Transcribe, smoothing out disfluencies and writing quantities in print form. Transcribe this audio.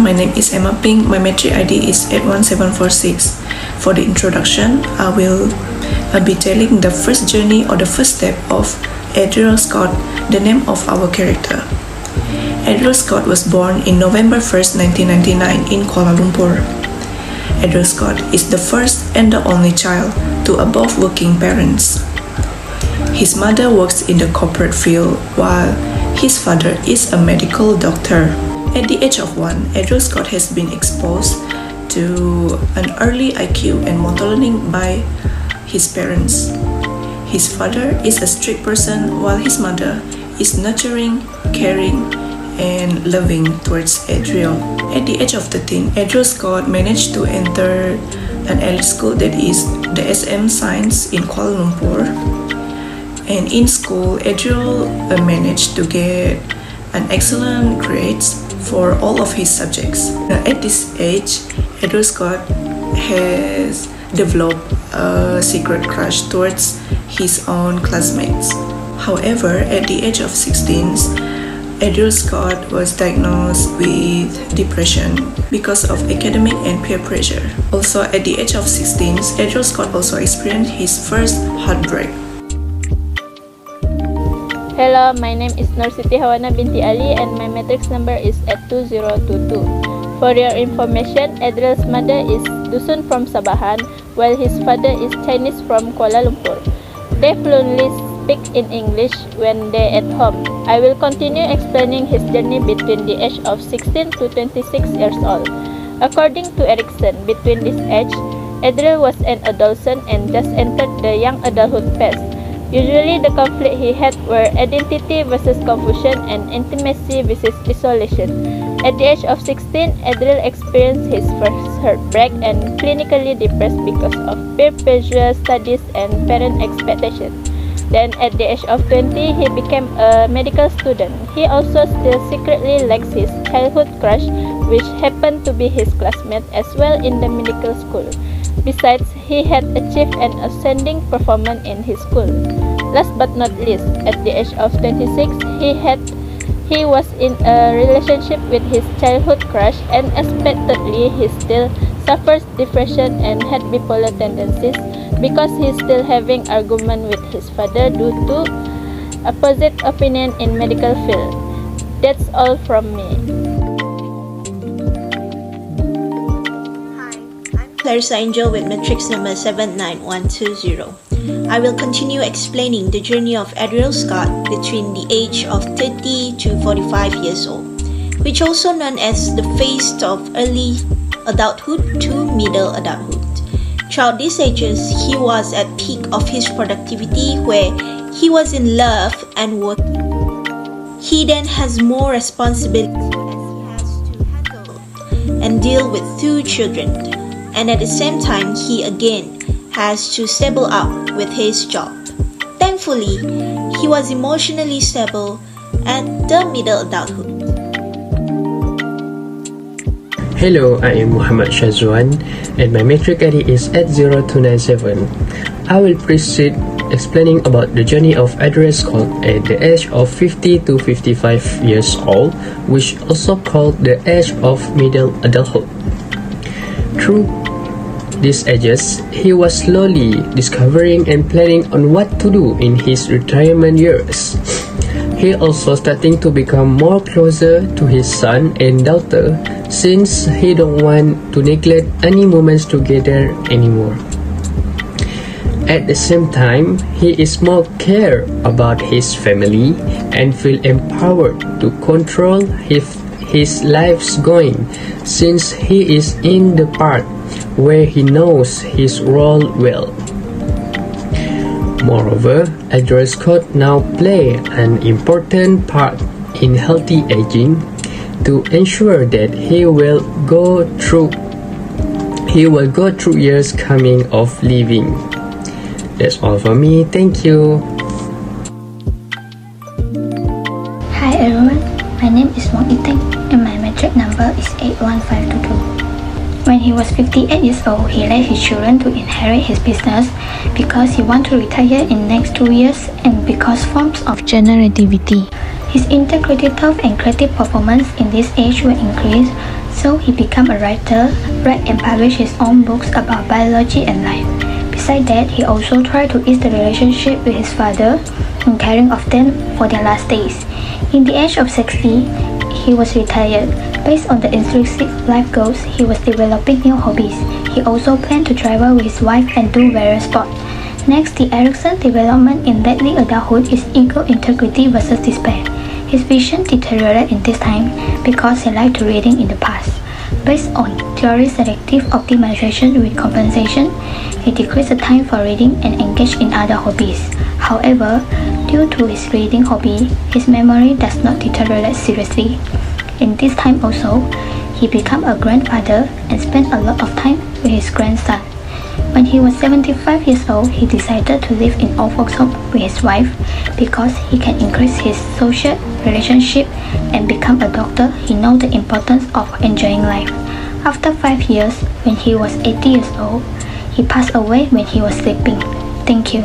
My name is Emma Ping. My metric ID is 81746. For the introduction, I will be telling the first journey or the first step of Adriel Scott, the name of our character. Adriel Scott was born in November 1st, 1999 in Kuala Lumpur. Adriel Scott is the first and the only child to both working parents. His mother works in the corporate field while his father is a medical doctor. At the age of 1, Adriel Scott has been exposed to an early IQ and motor learning by his parents. His father is a strict person while his mother is nurturing, caring, and loving towards Adriel. At the age of 13, Adriel Scott managed to enter an elite school, that is the SM Science in Kuala Lumpur. And in school, Adriel managed to get an excellent grades for all of his subjects. Now, at this age, Adriel Scott has developed a secret crush towards his own classmates. However, at the age of 16, Adriel Scott was diagnosed with depression because of academic and peer pressure. Also, at the age of 16, Adriel Scott also experienced his first heartbreak. Hello, my name is Nur Siti Hawana binti Ali and my matrix number is 82022. For your information, Adriel's mother is Dusun from Sabahan, while his father is Chinese from Kuala Lumpur. They fluently speak in English when they at home. I will continue explaining his journey between the age of 16 to 26 years old. According to Erickson, between this age, Adriel was an adolescent and just entered the young adulthood phase. Usually, the conflict he had were identity versus confusion and intimacy versus isolation. At the age of 16, Adriel experienced his first heartbreak and clinically depressed because of peer pressure, studies, and parent expectations. Then, at the age of 20, he became a medical student. He also still secretly likes his childhood crush, which happened to be his classmate as well in the medical school. Besides, he had achieved an outstanding performance in his school. Last but not least, at the age of 26, he was in a relationship with his childhood crush, and unexpectedly he still suffers depression and had bipolar tendencies because he's still having argument with his father due to opposite opinion in medical field. That's all from me. Clarissa Angel with matrix number 79120. I will continue explaining the journey of Adriel Scott between the age of 30 to 45 years old, which also known as the phase of early adulthood to middle adulthood. Throughout these ages, he was at peak of his productivity where he was in love and work. He then has more responsibility as he has to handle and deal with 2 children. And at the same time, he again has to stable up with his job. Thankfully, he was emotionally stable at the middle adulthood. Hello, I am Muhammad Shazwan and my metric ID is 80297. I will proceed explaining about the journey of Adriel Scott at the age of 50 to 55 years old, which also called the age of middle adulthood. Through these ages, he was slowly discovering and planning on what to do in his retirement years. He also starting to become more closer to his son and daughter since he don't want to neglect any moments together anymore. At the same time, he is more care about his family and feel empowered to control his life's going since he is in the part where he knows his role well. Moreover, Adriel Scott now play an important part in healthy aging to ensure that he will go through years coming of living. That's all for me. Thank you. Hi everyone, my name is Wang Iteng and my metric number is 81522. When he was 58 years old, he left his children to inherit his business because he wanted to retire in next 2 years and because forms of generativity. His integrative and creative performance in this age will increase So he became a writer, read and published his own books about biology and life. Besides that, he also tried to ease the relationship with his father and caring of them for their last days. In the age of 60, he was retired. Based on the intrinsic life goals, he was developing new hobbies. He also planned to travel with his wife and do various sports. Next, the Erikson development in late adulthood is ego integrity versus despair. His vision deteriorated in this time because he liked reading in the past. Based on theory selective optimization with compensation, he decreased the time for reading and engaged in other hobbies. However, due to his reading hobby, his memory does not deteriorate seriously. In this time also, he became a grandfather and spent a lot of time with his grandson. When he was 75 years old, he decided to live in old folks' home with his wife because he can increase his social relationship and become a doctor. He knows the importance of enjoying life. After 5 years, when he was 80 years old, he passed away when he was sleeping. Thank you.